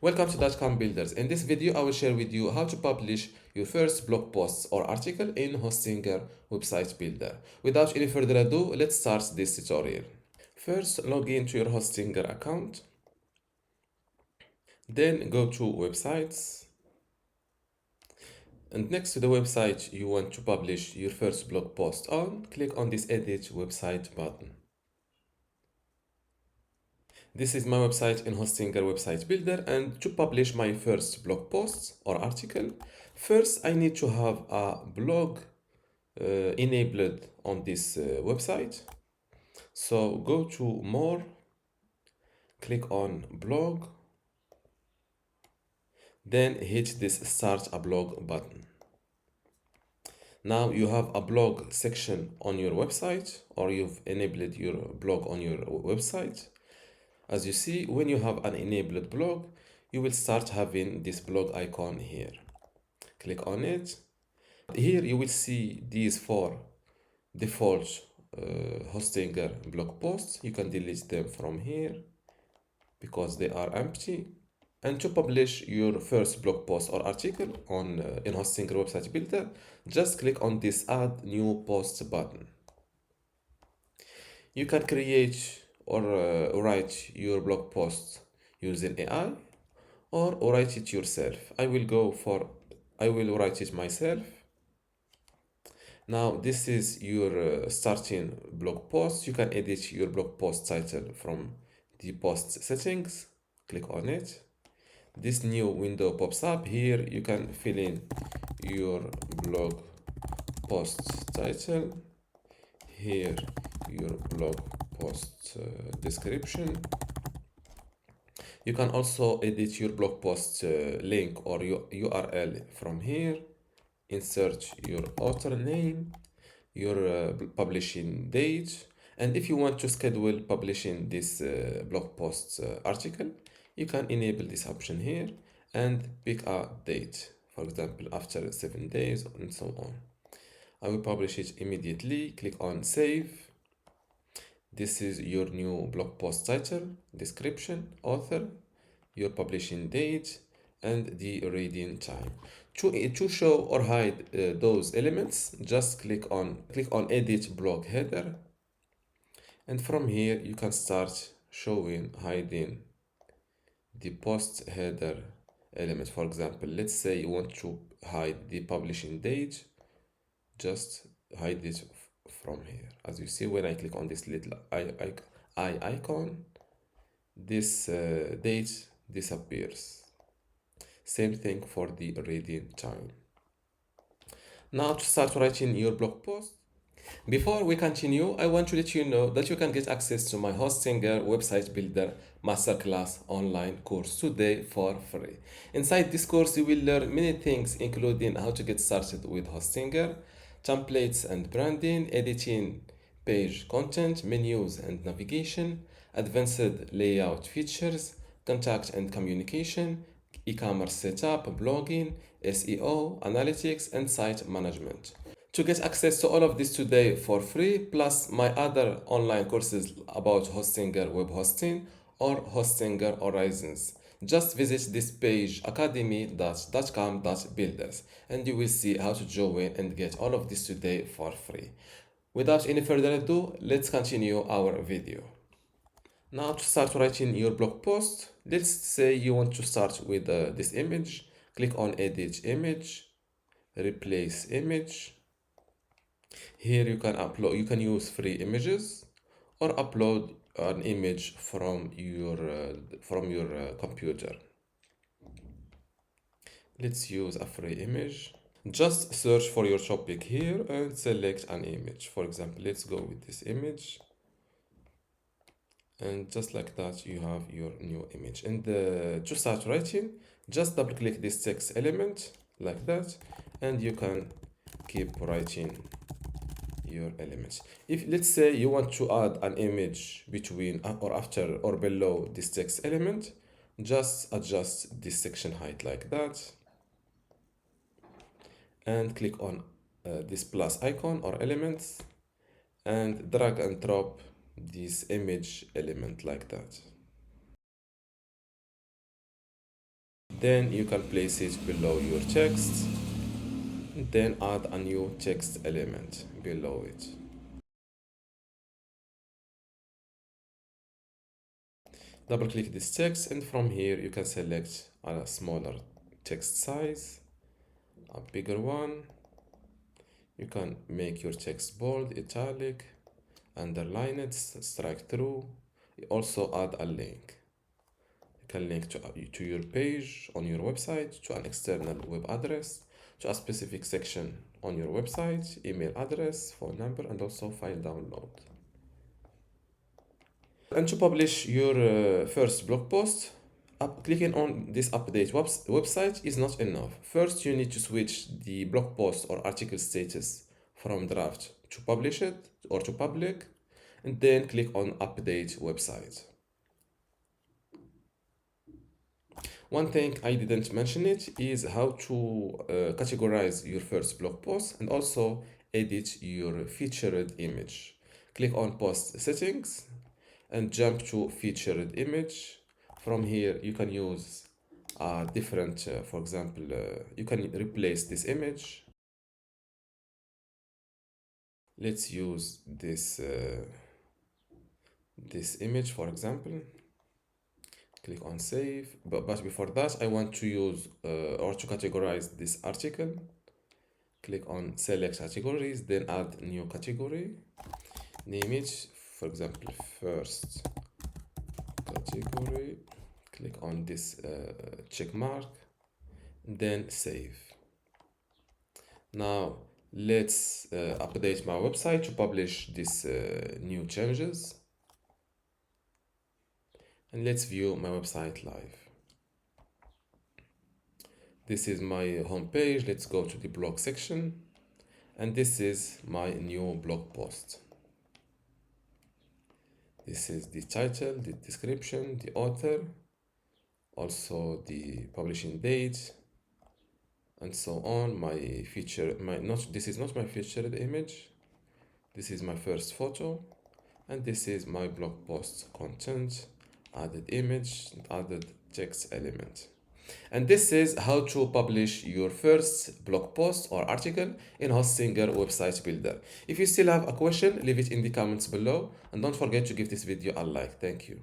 Welcome to dotcom builders. In this video, I will share with you how to publish your first blog post or article in Hostinger website builder. Without any further ado, let's start this tutorial. First, log into your Hostinger account. Then go to websites. And next to the website you want to publish your first blog post on, click on this edit website button. This is my website in Hostinger website builder, and to publish my first blog post or article, first I need to have a blog enabled on this website. So go to more, click on blog, then hit this start a blog button. Now you have a blog section on your website, or you've enabled your blog on your website. As you see, when you have an enabled blog, you will start having this blog icon here. Click on it. Here you will see these four default Hostinger blog posts. You can delete them from here because they are empty. And to publish your first blog post or article on in Hostinger website builder, just click on this add new post button. You can create or write your blog post using AI or write it yourself. I will write it myself. Now this is your starting blog post. You can edit your blog post title from the post settings. Click on it. This new window pops up. Here you can fill in your blog post title. Here your blog post description. You can also edit your blog post link or your URL from here. Insert your author name, your publishing date, and if you want to schedule publishing this blog post article, you can enable this option here and pick a date, for example after 7 days and so on. I will publish it immediately. Click on save. This is your new blog post title, description, author, your publishing date, and the reading time. To show or hide those elements, just click on edit blog header, and from here you can start hiding the post header element. For example, let's say you want to hide the publishing date, just hide it from here. As you see, when I click on this little eye icon, this date disappears. Same thing for the reading time. Now to start writing your blog post. Before we continue, I want to let you know that you can get access to my Hostinger website builder masterclass online course today for free. Inside this course, you will learn many things, including how to get started with Hostinger, templates and branding, editing page content, menus and navigation, advanced layout features, contact and communication, e-commerce setup, blogging, SEO, analytics, and site management. To get access to all of this today for free, plus my other online courses about Hostinger web hosting or Hostinger Horizons, just visit this page academy.dotcom.builders and you will see how to join and get all of this today for free. Without any further ado, let's continue our video. Now to start writing your blog post, let's say you want to start with this image. Click on edit image, replace image. Here you can use free images or upload an image from your computer. Let's use a free image. Just search for your topic here and select an image. For example, let's go with this image. And just like that, you have your new image. And to start writing, just double click this text element like that, and you can keep writing your elements. If let's say you want to add an image between or after or below this text element, just adjust this section height like that and click on this plus icon or elements and drag and drop this image element like that. Then you can place it below your text, then add a new text element below it. Double click this text, and from here you can select a smaller text size, a bigger one. You can make your text bold, italic, underline it, strike through. You also add a link. You can link to your page on your website, to an external web address, to a specific section on your website, email address, phone number, and also file download. And to publish your first blog post, clicking on this update website is not enough. First, you need to switch the blog post or article status from draft to publish it or to public, and then click on update website. One thing I didn't mention it is how to categorize your first blog post and also edit your featured image. Click on post settings and jump to featured image. From here you can use different, for example, you can replace this image. Let's use this image, for example. Click on save, but before that I want to use or to categorize this article. Click on select categories, then add new category, name it, for example, first category. Click on this check mark, then save. Now let's update my website to publish these new changes, and let's view my website live. This is my home page. Let's go to the blog section, and this is my new blog post. This is the title, the description, the author, also the publishing date, and so on. This is not my featured image. This is my first photo, and this is my blog post content, added image, added text element. And this is how to publish your first blog post or article in Hostinger Website Builder. If you still have a question, leave it in the comments below, and don't forget to give this video a like. Thank you.